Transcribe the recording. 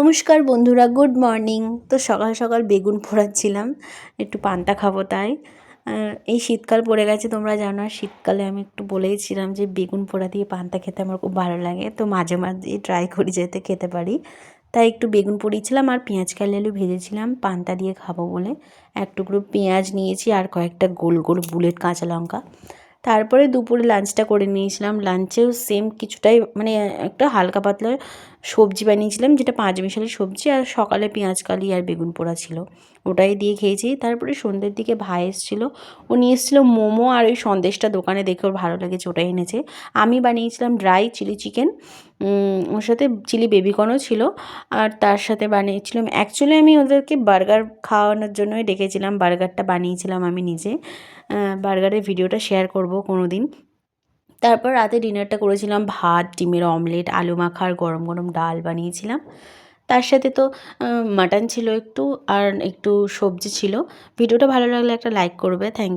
নমস্কার বন্ধুরা, good morning. তো সকাল সকাল বেগুন পোড়াচ্ছিলাম, একটু পান্তা খাবো তাই। এই শীতকাল পড়ে গেছে, তোমরা জানো। আর শীতকালে আমি একটু বলেইছিলাম যে বেগুন পোড়া দিয়ে পান্তা খেতে আমার খুব ভালো লাগে, তো মাঝে মাঝে ট্রাই করি যাতে খেতে পারি। তাই একটু বেগুন পুড়িয়েছিলাম আর পেঁয়াজ কালি আলু ভেজেছিলাম পান্তা দিয়ে খাবো বলে। এক টুকরো পেঁয়াজ নিয়েছি আর কয়েকটা গোল গোল বুলেট কাঁচা লঙ্কা। তারপরে দুপুরে লাঞ্চটা করে নিয়েছিলাম। লাঞ্চেও সেম কিছুটাই, মানে একটা হালকা পাতলা সবজি বানিয়েছিলাম, যেটা পাঁচমিশালি সবজি, আর সকালে পেঁয়াজ কালি আর বেগুন পোড়া ছিল, ওটাই দিয়ে খেয়েছি। তারপরে সন্ধ্যের দিকে ভাই এসেছিলো, ও নিয়ে এসেছিলো মোমো আর ওই সন্দেশটা দোকানে দেখে ওর ভালো লেগেছে, ওটাই এনেছে। আমি বানিয়েছিলাম ড্রাই চিলি চিকেন, ওর সাথে চিলি বেবিকর্নও ছিল। আর তার সাথে বানিয়েছিলাম, অ্যাকচুয়ালি আমি ওদেরকে বার্গার খাওয়ানোর জন্যই ডেকেছিলাম। বার্গারটা বানিয়েছিলাম আমি নিজে, বার্গারের ভিডিওটা শেয়ার করব কোনো দিন। তারপর রাতে ডিনারটা করেছিলাম ভাত, ডিমের অমলেট, আলু মাখা আর গরম গরম ডাল বানিয়েছিলাম। তার সাথে তো মাটন ছিল একটু, আর একটু সবজি ছিল। ভিডিওটা ভালো লাগলে একটা লাইক করবে। Thank you.